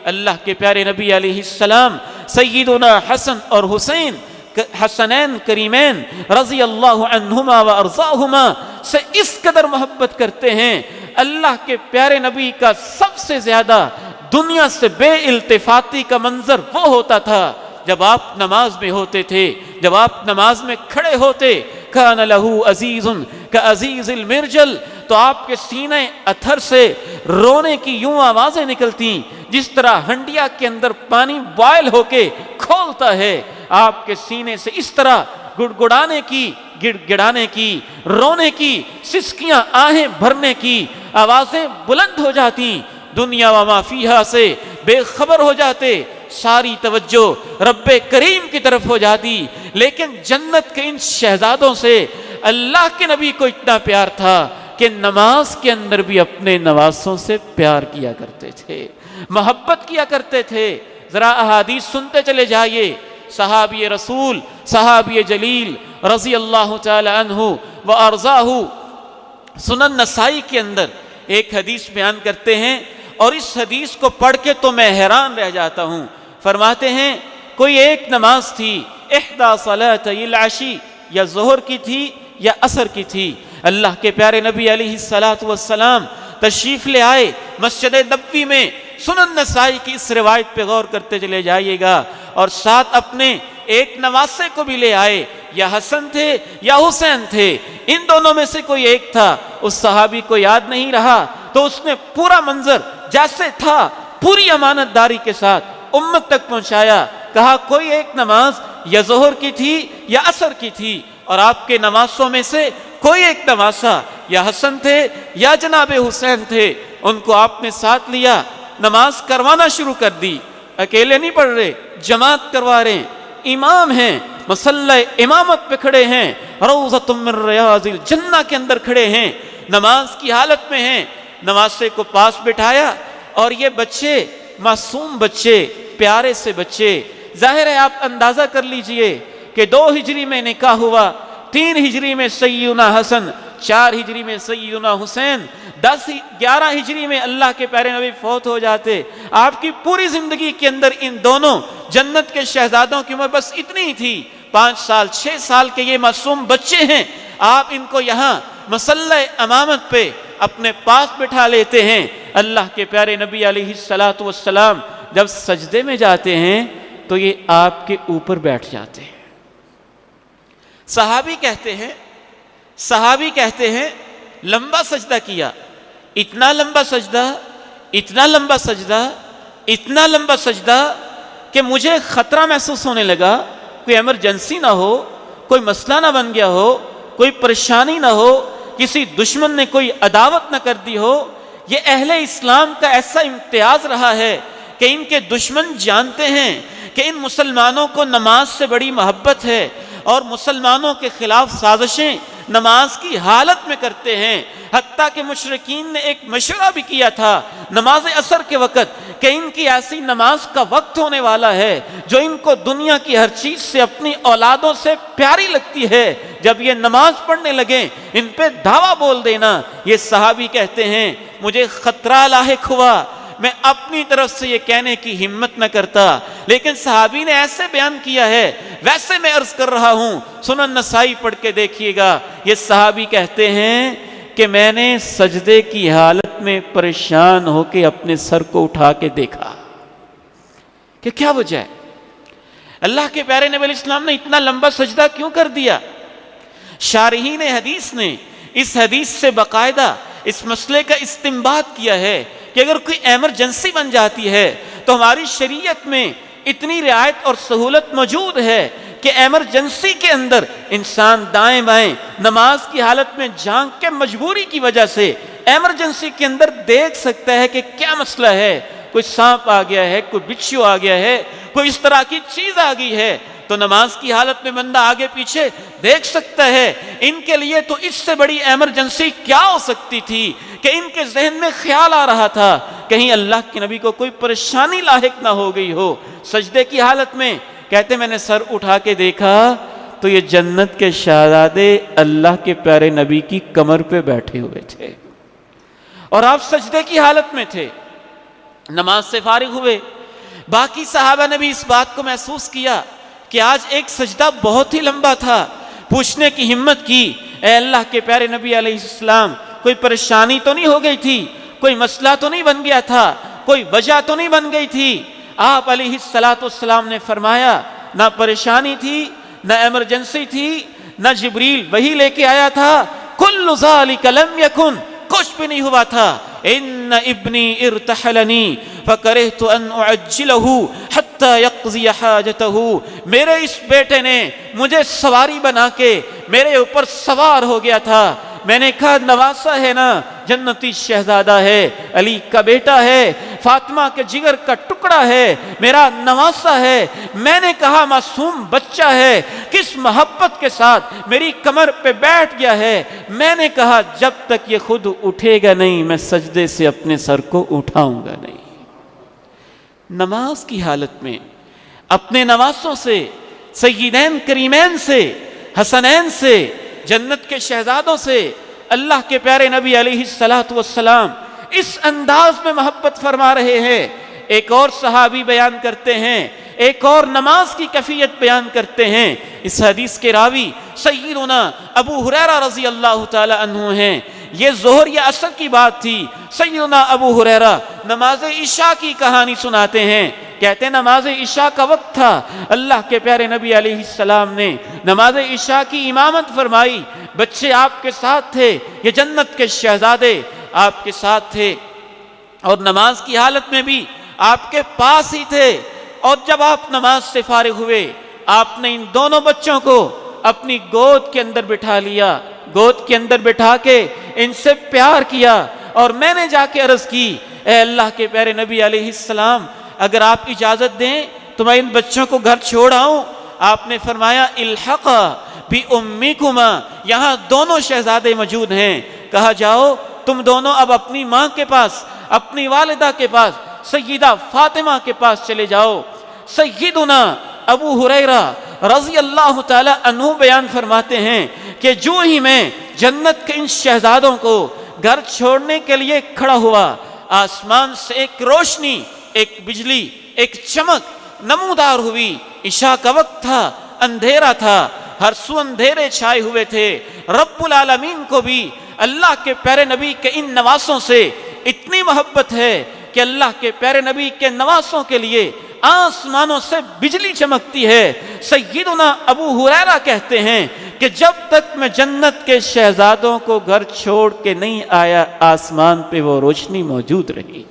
اللہ کے پیارے نبی علیہ السلام سیدنا حسن اور حسین حسنین کریمین رضی اللہ عنہما و ارضاہما سے اس قدر محبت کرتے ہیں. اللہ کے پیارے نبی کا سب سے زیادہ دنیا سے بے التفاتی کا منظر وہ ہوتا تھا جب آپ نماز میں ہوتے تھے، جب آپ نماز میں کھڑے ہوتے. کان لہو عزیز کعزیز المرجل، تو آپ کے سینے اتھر سے رونے کی یوں آوازیں نکلتی جس طرح ہنڈیا کے اندر پانی بوائل ہو کے کھولتا ہے. آپ کے سینے سے اس طرح گڑگڑانے کی، گڑ گڑانے کی، رونے کی، سسکیاں آہیں بھرنے کی آوازیں بلند ہو جاتی. دنیا و ما فیہا سے بے خبر ہو جاتے، ساری توجہ رب کریم کی طرف ہو جاتی. لیکن جنت کے ان شہزادوں سے اللہ کے نبی کو اتنا پیار تھا کہ نماز کے اندر بھی اپنے نواسوں سے پیار کیا کرتے تھے، محبت کیا کرتے تھے. ذرا احادیث سنتے چلے جائیے. صحابی رسول، صحابی جلیل رضی اللہ تعالی عنہ و ارضاہ سنن نسائی کے اندر ایک حدیث بیان کرتے ہیں، اور اس حدیث کو پڑھ کے تو میں حیران رہ جاتا ہوں. فرماتے ہیں کوئی ایک نماز تھی، احدی صلاتي العشی، یا ظہر کی تھی یا عصر کی تھی. اللہ کے پیارے نبی علیہ السلام تشریف لے آئے مسجد نبوی میں. سنن نسائی کی اس روایت پہ غور کرتے چلے جائیے گا، اور ساتھ اپنے ایک نواسے کو بھی لے آئے. یا حسن تھے یا حسین تھے، ان دونوں میں سے کوئی ایک تھا. اس صحابی کو یاد نہیں رہا تو اس نے پورا منظر جیسے تھا پوری امانت داری کے ساتھ امت تک پہنچایا. کہا کوئی ایک نماز یا ظہر کی تھی یا عصر کی تھی، اور آپ کے نواسوں میں سے کوئی ایک نواسا یا حسن تھے یا جناب حسین تھے. ان کو آپ نے ساتھ لیا، نماز کروانا شروع کر دی. اکیلے نہیں پڑھ رہے، جماعت کروا رہے ہیں. امام ہیں، مصلی امامت پہ کھڑے ہیں، روضۃ من ریاض الجنہ کے اندر کھڑے ہیں، نماز کی حالت میں ہیں. نواسے کو پاس بٹھایا، اور یہ بچے معصوم بچے، پیارے سے بچے، ظاہر ہے آپ اندازہ کر لیجئے کہ 2 ہجری میں نکاح ہوا، 3 ہجری میں سیدنا حسن، 4 ہجری میں سیدنا حسین، 11 ہجری میں اللہ کے پیارے نبی فوت ہو جاتے. آپ کی پوری زندگی کے اندر ان دونوں جنت کے شہزادوں کی عمر بس اتنی ہی تھی. 5 سال 6 سال کے یہ معصوم بچے ہیں. آپ ان کو یہاں مصلی امامت پہ اپنے پاس بٹھا لیتے ہیں. اللہ کے پیارے نبی علیہ السلام جب سجدے میں جاتے ہیں تو یہ آپ کے اوپر بیٹھ جاتے ہیں. صحابی کہتے ہیں لمبا سجدہ کیا، اتنا لمبا سجدہ، اتنا لمبا سجدہ، اتنا لمبا سجدہ کہ مجھے خطرہ محسوس ہونے لگا کوئی ایمرجنسی نہ ہو، کوئی مسئلہ نہ بن گیا ہو، کوئی پریشانی نہ ہو، کسی دشمن نے کوئی عداوت نہ کر دی ہو. یہ اہل اسلام کا ایسا امتیاز رہا ہے کہ ان کے دشمن جانتے ہیں کہ ان مسلمانوں کو نماز سے بڑی محبت ہے، اور مسلمانوں کے خلاف سازشیں نماز کی حالت میں کرتے ہیں. حتیٰ کہ مشرکین نے ایک مشورہ بھی کیا تھا نماز عصر کے وقت کہ ان کی ایسی نماز کا وقت ہونے والا ہے جو ان کو دنیا کی ہر چیز سے اپنی اولادوں سے پیاری لگتی ہے، جب یہ نماز پڑھنے لگیں ان پہ دھاوا بول دینا. یہ صحابی کہتے ہیں مجھے خطرہ لاحق ہوا، میں اپنی طرف سے یہ کہنے کی ہمت نہ کرتا، لیکن صحابی نے ایسے بیان کیا ہے ویسے میں عرض کر رہا ہوں. سنن نسائی پڑھ کے دیکھیے گا. یہ صحابی کہتے ہیں کہ میں نے سجدے کی حالت میں پریشان ہو کے اپنے سر کو اٹھا کے دیکھا کہ کیا وجہ ہے، اللہ کے پیارے نبی علیہ السلام نے اتنا لمبا سجدہ کیوں کر دیا. شارحین حدیث نے اس حدیث سے باقاعدہ اس مسئلے کا استنباط کیا ہے کہ اگر کوئی ایمرجنسی بن جاتی ہے تو ہماری شریعت میں اتنی رعایت اور سہولت موجود ہے کہ ایمرجنسی کے اندر انسان دائیں بائیں نماز کی حالت میں جھانک کے مجبوری کی وجہ سے ایمرجنسی کے اندر دیکھ سکتا ہے کہ کیا مسئلہ ہے. کوئی سانپ آ گیا ہے، کوئی بچھو آ گیا ہے، کوئی اس طرح کی چیز آ گئی ہے، تو نماز کی حالت میں بندہ آگے پیچھے دیکھ سکتا ہے. ان کے لیے تو اس سے بڑی ایمرجنسی کیا ہو سکتی تھی کہ ان کے ذہن میں خیال آ رہا تھا کہیں اللہ کے نبی کو کوئی پریشانی لاحق نہ ہو گئی ہو. سجدے کی حالت میں کہتے میں نے سر اٹھا کے دیکھا تو یہ جنت کے شہزادے اللہ کے پیارے نبی کی کمر پہ بیٹھے ہوئے تھے، اور آپ سجدے کی حالت میں تھے. نماز سے فارغ ہوئے، باقی صحابہ نے بھی اس بات کو محسوس کیا کہ آج ایک سجدہ بہت ہی لمبا تھا. پوچھنے کی ہمت کی, اے اللہ کے پیارے نبی علیہ السلام, کوئی پریشانی تو نہیں ہو گئی تھی, کوئی مسئلہ تو نہیں بن گیا تھا, کوئی وجہ تو نہیں بن گئی تھی؟ آپ علیہ السلام نے فرمایا, نہ پریشانی تھی, نہ ایمرجنسی تھی, نہ جبریل وہی لے کے آیا تھا, کل ذالک لم یکن, کچھ بھی نہیں ہوا تھا. ان ابنی ارتحلنی فکرہت ان اعجلہ حتی یقضی حاجتہ, میرے اس بیٹے نے مجھے سواری بنا کے میرے اوپر سوار ہو گیا تھا. میں نے کہا نواسا ہے نا, جنتی شہزادہ ہے, علی کا بیٹا ہے, فاطمہ کے جگر کا ٹکڑا ہے, میرا نواسا ہے. میں نے کہا معصوم بچہ ہے, کس محبت کے ساتھ میری کمر پہ بیٹھ گیا ہے. میں نے کہا جب تک یہ خود اٹھے گا نہیں, میں سجدے سے اپنے سر کو اٹھاؤں گا نہیں. نماز کی حالت میں اپنے نواسوں سے, سیدین کریمین سے, حسنین سے, جنت کے شہزادوں سے اللہ کے پیارے نبی علیہ السلام اس انداز میں محبت فرما رہے ہیں. ایک اور صحابی بیان کرتے ہیں, ایک اور نماز کی کیفیت بیان کرتے ہیں. اس حدیث کے راوی سیدنا ابو ہریرہ رضی اللہ تعالی عنہ ہیں. یہ ظہر یا عصر کی بات تھی. سیدنا ابو ہریرہ نماز عشاء کی کہانی سناتے ہیں. کہتے ہیں نماز عشاء کا وقت تھا, اللہ کے پیارے نبی علیہ السلام نے نماز عشاء کی امامت فرمائی. بچے آپ کے ساتھ تھے, یہ جنت کے شہزادے آپ کے ساتھ تھے, اور نماز کی حالت میں بھی آپ کے پاس ہی تھے. اور جب آپ نماز سے فارغ ہوئے, آپ نے ان دونوں بچوں کو اپنی گود کے اندر بٹھا لیا, گود کے اندر بٹھا کے ان سے پیار کیا. اور میں نے جا کے عرض کی, اے اللہ کے پیارے نبی علیہ السلام, اگر آپ اجازت دیں تو میں ان بچوں کو گھر چھوڑ آؤں. آپ نے فرمایا الحقا بی امیکما, یہاں دونوں شہزادے موجود ہیں. کہا جاؤ تم دونوں اب اپنی ماں کے پاس, اپنی والدہ کے پاس, سیدہ فاطمہ کے پاس چلے جاؤ. سیدنا ابو ہریرہ رضی اللہ تعالی عنہ بیان فرماتے ہیں کہ جو ہی میں جنت کے ان شہزادوں کو گھر چھوڑنے کے لیے کھڑا ہوا, آسمان سے ایک روشنی, ایک بجلی, ایک چمک نمودار ہوئی. عشاء کا وقت تھا, اندھیرا تھا, ہر سو اندھیرے چھائے ہوئے تھے. رب العالمین کو بھی اللہ کے پیارے نبی کے ان نواسوں سے اتنی محبت ہے کہ اللہ کے پیارے نبی کے نواسوں کے لیے آسمانوں سے بجلی چمکتی ہے. سیدنا ابو ہریرہ کہتے ہیں کہ جب تک میں جنت کے شہزادوں کو گھر چھوڑ کے نہیں آیا, آسمان پہ وہ روشنی موجود رہی.